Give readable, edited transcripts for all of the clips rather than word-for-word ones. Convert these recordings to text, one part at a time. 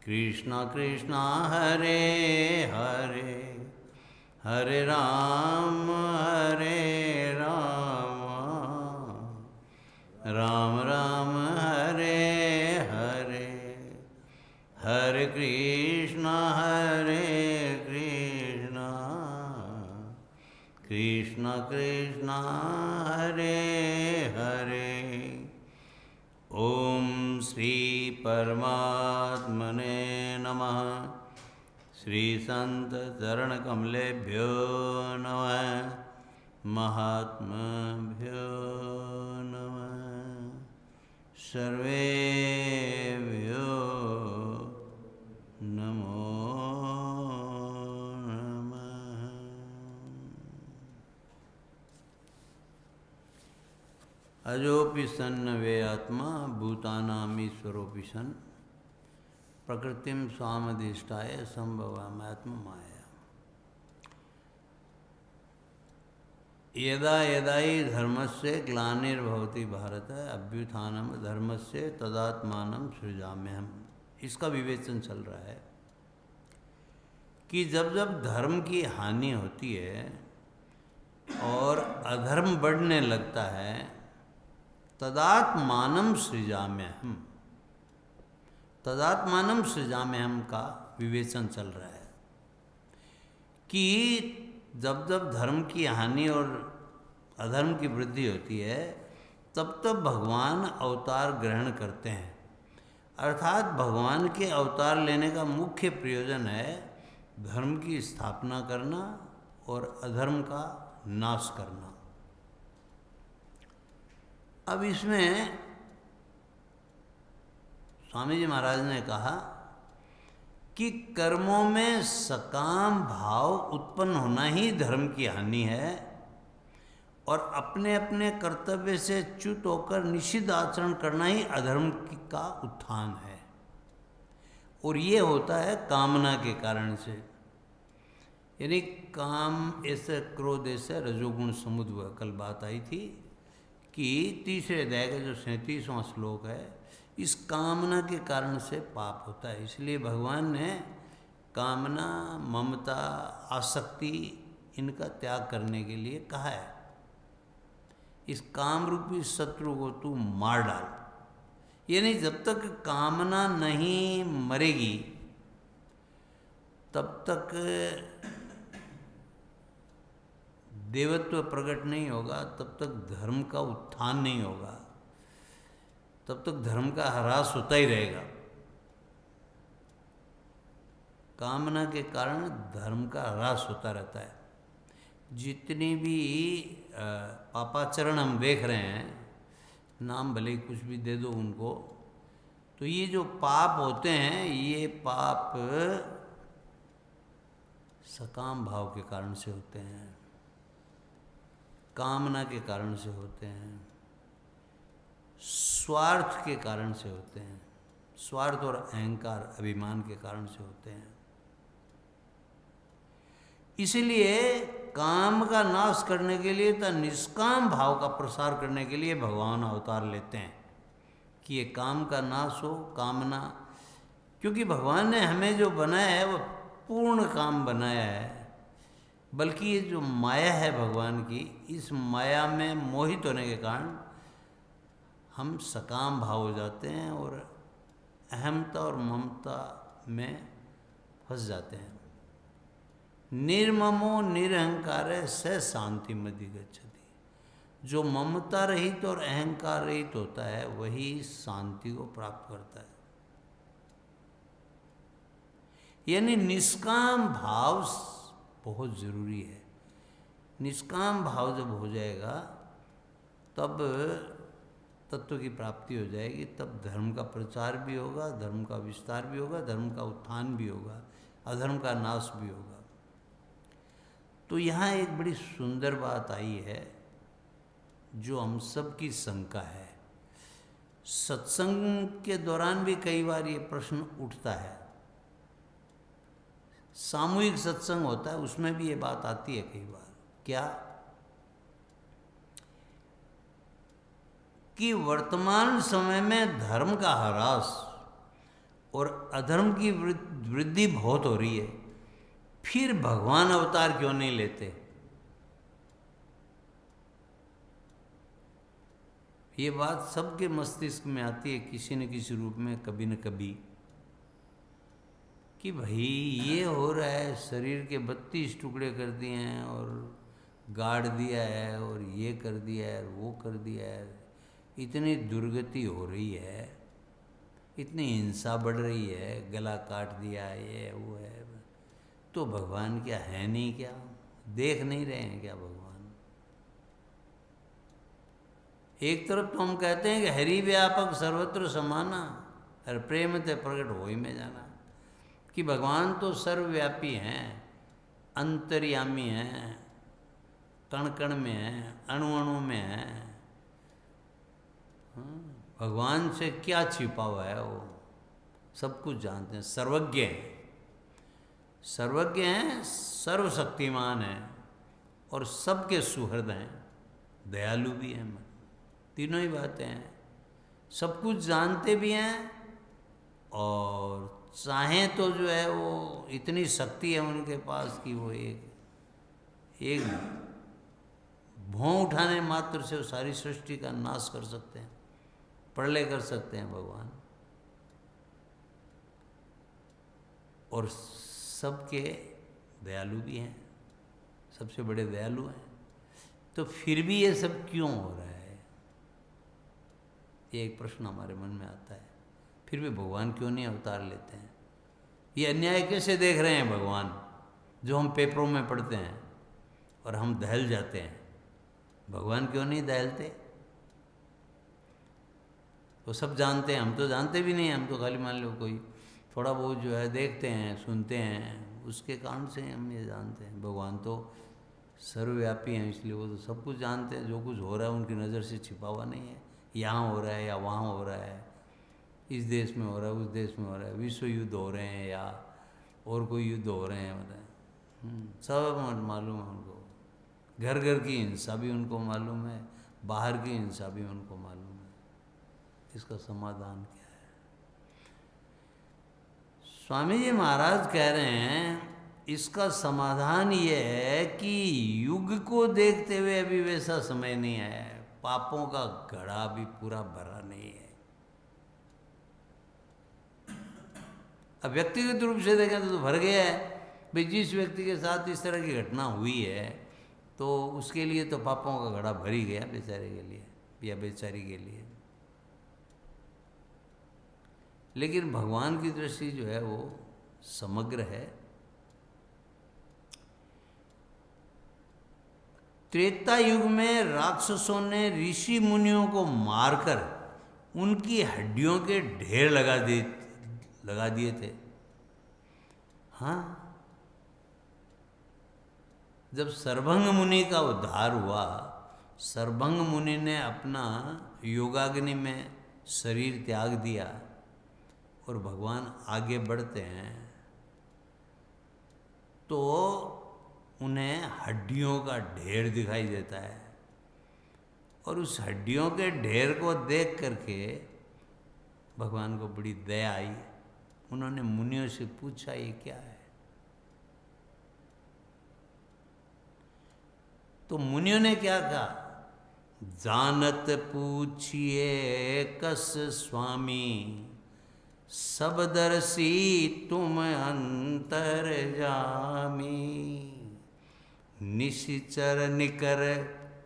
कृष्ण कृष्ण हरे हरे हरे राम राम राम हरे हरे हरे कृष्ण कृष्ण कृष्ण हरे हरे। ओम श्री परमात्मने नमः। श्री संत चरण कमलेभ्यो नमः। महात्मभ्यो नमः। सर्वेभ्यो नमो नमः। अजोपि सन्न वे आत्मा भूतानामीश्वरोऽपि सन् प्रकृतिं स्वामधिष्ठाय संभवाम्यात्म माया। यदा यदा हि धर्मस्य ग्लानिर्भवति भारत अभ्युत्थानं धर्मस्य तदात्मानं सृजाम्यहम्। इसका विवेचन चल रहा है कि जब जब धर्म की हानि होती है और अधर्म बढ़ने लगता है तदात्मानं सृजाम्यहम्। तदात्मानं सृजाम्यहम् का विवेचन चल रहा है कि जब जब धर्म की हानि और अधर्म की वृद्धि होती है तब तब भगवान अवतार ग्रहण करते हैं। अर्थात भगवान के अवतार लेने का मुख्य प्रयोजन है धर्म की स्थापना करना और अधर्म का नाश करना। अब इसमें स्वामी जी महाराज ने कहा कि कर्मों में सकाम भाव उत्पन्न होना ही धर्म की हानि है और अपने अपने कर्तव्य से च्युत होकर निषिद्ध आचरण करना ही अधर्म का उत्थान है। और ये होता है कामना के कारण से। यानी काम ऐसे क्रोध ऐसे रजोगुण समुद्र कल बात आई थी कि तीसरे अध्याय का जो 37वां श्लोक है इस कामना के कारण से पाप होता है। इसलिए भगवान ने कामना ममता आसक्ति इनका त्याग करने के लिए कहा है। इस काम रूपी शत्रु को तू मार डाल। यानी जब तक कामना नहीं मरेगी तब तक देवत्व प्रकट नहीं होगा, तब तक धर्म का उत्थान नहीं होगा, तब तक धर्म का ह्रास होता ही रहेगा। कामना के कारण धर्म का ह्रास होता रहता है। जितनी भी पापाचरण हम देख रहे हैं, नाम भले ही कुछ भी दे दो उनको, तो ये जो पाप होते हैं ये पाप सकाम भाव के कारण से होते हैं, कामना के कारण से होते हैं, स्वार्थ के कारण से होते हैं। स्वार्थ और अहंकार अभिमान के कारण से होते हैं। इसलिए काम का नाश करने के लिए तो निष्काम भाव का प्रसार करने के लिए भगवान अवतार लेते हैं कि ये काम का नाश हो, कामना। क्योंकि भगवान ने हमें जो बनाया है वो पूर्ण काम बनाया है। बल्कि ये जो माया है भगवान की, इस माया में मोहित होने के कारण हम सकाम भाव हो जाते हैं और अहमता और ममता में फंस जाते हैं। निर्ममो निरहंकार स शांति मदि गच्छति। जो ममता रहित और अहंकार रहित होता है वही शांति को प्राप्त करता है। यानी निष्काम भाव बहुत जरूरी है। निष्काम भाव जब हो जाएगा तब तत्व की प्राप्ति हो जाएगी, तब धर्म का प्रचार भी होगा, धर्म का विस्तार भी होगा, धर्म का उत्थान भी होगा, अधर्म का नाश भी होगा। तो यहाँ एक बड़ी सुंदर बात आई है जो हम सब की शंका है। सत्संग के दौरान भी कई बार ये प्रश्न उठता है। सामूहिक सत्संग होता है उसमें भी ये बात आती है कई बार। क्या कि वर्तमान समय में धर्म का ह्रास और अधर्म की वृद्धि बहुत हो रही है, फिर भगवान अवतार क्यों नहीं लेते? ये बात सबके मस्तिष्क में आती है किसी न किसी रूप में, कभी न कभी, कि भाई ये हो रहा है, शरीर के 32 टुकड़े कर दिए हैं और गाड़ दिया है और ये कर दिया है, वो कर दिया है, इतनी दुर्गति हो रही है, इतनी हिंसा बढ़ रही है, गला काट दिया, ये वो है, तो भगवान क्या है नहीं? क्या देख नहीं रहे हैं क्या भगवान? एक तरफ तो हम कहते हैं कि हरि व्यापक सर्वत्र समाना, हर प्रेम ते प्रकट हो ही में जाना, कि भगवान तो सर्वव्यापी हैं, अंतर्यामी हैं, कण कण में हैं, अणु अणु में हैं। भगवान से क्या छिपा हुआ है? वो सब कुछ जानते हैं, सर्वज्ञ हैं, सर्वज्ञ हैं, सर्वशक्तिमान हैं और सबके सुहृद हैं, दयालु भी हैं। तीनों ही बातें हैं, सब कुछ जानते भी हैं और चाहें तो जो है वो इतनी शक्ति है उनके पास कि वो एक भौं उठाने मात्र से सारी सृष्टि का नाश कर सकते हैं, प्रलय कर सकते हैं भगवान। और सबके दयालु भी हैं, सबसे बड़े दयालु हैं। तो फिर भी ये सब क्यों हो रहा है? ये एक प्रश्न हमारे मन में आता है। फिर भी भगवान क्यों नहीं अवतार लेते हैं? ये अन्याय कैसे देख रहे हैं भगवान, जो हम पेपरों में पढ़ते हैं और हम दहल जाते हैं? भगवान क्यों नहीं दहलते? वो सब जानते हैं, हम तो जानते भी नहीं, हम तो खाली मान लो कोई थोड़ा बहुत जो है देखते हैं, सुनते हैं, उसके कारण से हम ये जानते हैं। भगवान तो सर्वव्यापी हैं, इसलिए वो तो सब कुछ जानते हैं, जो कुछ हो रहा है उनकी नज़र से छिपा हुआ नहीं है। यहाँ हो रहा है या वहाँ हो रहा है, इस देश में हो रहा है, उस देश में हो रहा है, विश्व युद्ध हो रहे हैं या और कोई युद्ध हो रहे हैं, मतलब सब मालूम है उनको। घर घर की हिंसा भी उनको मालूम है, बाहर की हिंसा भी उनको मालूम है। इसका समाधान क्या है? स्वामी जी महाराज कह रहे हैं इसका समाधान ये है कि युग को देखते हुए अभी वैसा समय नहीं आया है, पापों का घड़ा भी पूरा भरा नहीं है। अब व्यक्तिगत रूप से देखें तो भर गया है भाई, जिस व्यक्ति के साथ इस तरह की घटना हुई है तो उसके लिए तो पापों का घड़ा भर ही गया, बेचारे के लिए या बेचारी के लिए। लेकिन भगवान की दृष्टि जो है वो समग्र है। त्रेता युग में राक्षसों ने ऋषि मुनियों को मारकर उनकी हड्डियों के ढेर लगा दिए थे। हाँ, जब सर्वभंग मुनि का उद्धार हुआ, सर्वभंग मुनि ने अपना योगाग्नि में शरीर त्याग दिया और भगवान आगे बढ़ते हैं तो उन्हें हड्डियों का ढेर दिखाई देता है और उस हड्डियों के ढेर को देख करके भगवान को बड़ी दया आई। उन्होंने मुनियों से पूछा ये क्या है? तो मुनियों ने क्या कहा? जानत पूछिए कस स्वामी, सब दर्शी तुम अंतर जामी, निशिचर निकर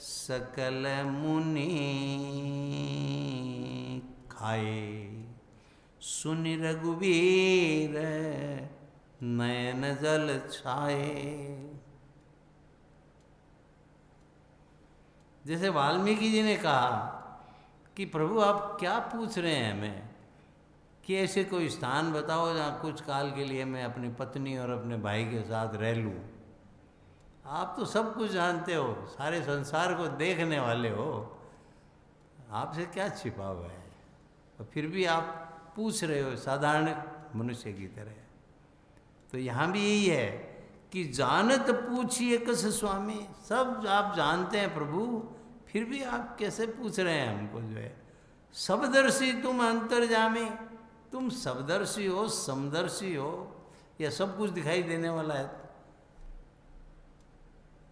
सकल मुनि खाए, सुनि रघुवीर नयन जल छाए। जैसे वाल्मीकि जी ने कहा कि प्रभु आप क्या पूछ रहे हैं हमें, कि ऐसे कोई स्थान बताओ जहाँ कुछ काल के लिए मैं अपनी पत्नी और अपने भाई के साथ रह लूँ। आप तो सब कुछ जानते हो, सारे संसार को देखने वाले हो, आपसे क्या छिपा हुआ है? और फिर भी आप पूछ रहे हो साधारण मनुष्य की तरह। तो यहाँ भी यही है कि जानत पूछिए कस स्वामी, सब आप जानते हैं प्रभु, फिर भी आप कैसे पूछ रहे हैं हमको जो है। सबदर्शी तुम अंतर्जामी, तुम सबदर्शी हो, समदर्शी हो, या सब कुछ दिखाई देने वाला है,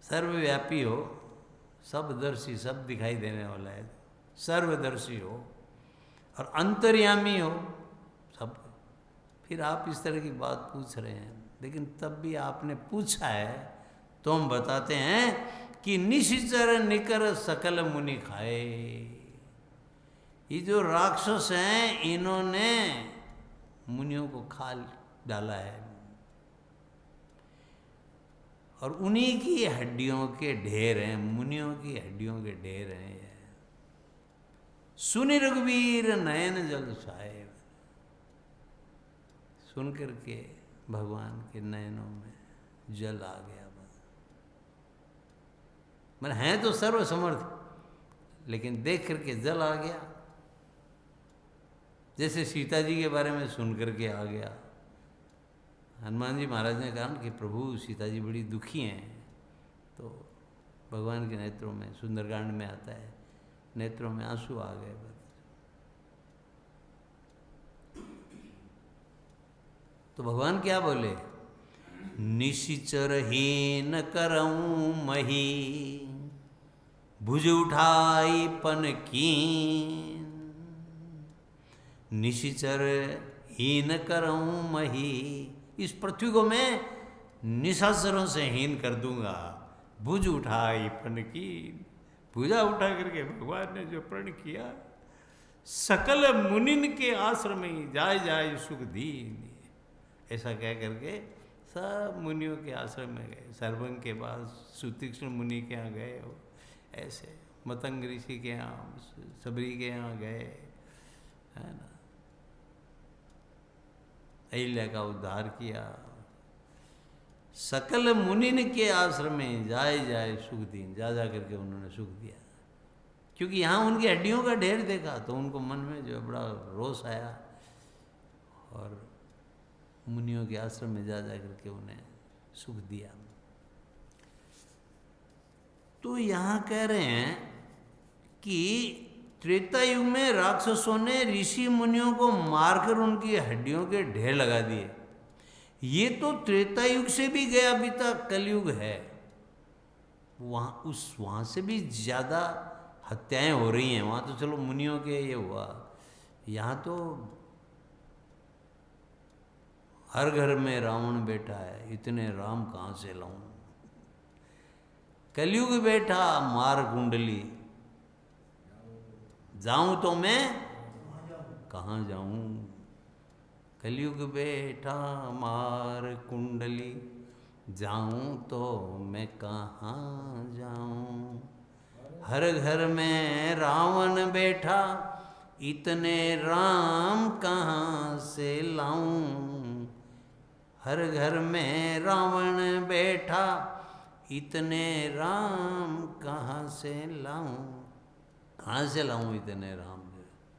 सर्वव्यापी हो, सबदर्शी, सब दिखाई देने वाला है, सर्वदर्शी हो और अंतर्यामी हो सब, फिर आप इस तरह की बात पूछ रहे हैं। लेकिन तब भी आपने पूछा है तो हम बताते हैं कि निशिचर निकर सकल मुनि खाए। ये जो राक्षस हैं इन्होंने मुनियों को खा डाला है और उन्हीं की हड्डियों के ढेर हैं, मुनियों की हड्डियों के ढेर हैं। सुनि रघुवीर नयन जल छाए, सुन करके भगवान के नयनों में जल आ गया। मन है तो सर्वसमर्थ, लेकिन देख करके जल आ गया। जैसे सीता जी के बारे में सुन करके आ गया। हनुमान जी महाराज ने कहा कि प्रभु सीता जी बड़ी दुखी हैं, तो भगवान के नेत्रों में, सुंदरकांड में आता है, नेत्रों में आंसू आ गए। तो भगवान क्या बोले? निशिचर हीन करऊं मही, भुज उठाई पन कीन। निशिचर हीन करऊं मही, इस पृथ्वी को मैं निशाचरों से हीन कर दूंगा। भुज उठाई पन कीन, भुजा उठा करके भगवान ने जो प्रण किया, सकल मुनिन के आश्रम में जाय जाय सुख दीन। ऐसा कह करके सब मुनियों के आश्रम में गए। सर्वंग के बाद सुतीक्ष्ण मुनि के यहाँ गए, ऐसे मतंग ऋषि के यहाँ, सबरी के यहाँ गए, है ना। अहिल्या का उद्धार किया। सकल मुनिन के आश्रम में जाए जाए सुख दीन, जा जा करके उन्होंने सुख दिया। क्योंकि यहाँ उनकी हड्डियों का ढेर देखा तो उनको मन में जो बड़ा रोष आया और मुनियों के आश्रम में जा जा करके उन्हें सुख दिया। तो यहाँ कह रहे हैं कि त्रेता युग में राक्षसों ने ऋषि मुनियों को मारकर उनकी हड्डियों के ढेर लगा दिए। ये तो त्रेता युग से भी गया बीता कलयुग है, वहाँ से भी ज़्यादा हत्याएं हो रही हैं। वहाँ तो चलो मुनियों के ये हुआ, यहाँ तो हर घर में रावण बैठा है, इतने राम कहाँ से लाऊं। कलयुग बैठा मार कुंडली, जाऊं तो मैं कहाँ जाऊं। कलयुग बैठा मार कुंडली, जाऊं तो मैं कहाँ जाऊं। हर घर में रावण बैठा, इतने राम कहाँ से लाऊं। हर घर में रावण बैठा, इतने राम कहाँ से लाऊं। कहाँ से लाऊं इतने राम।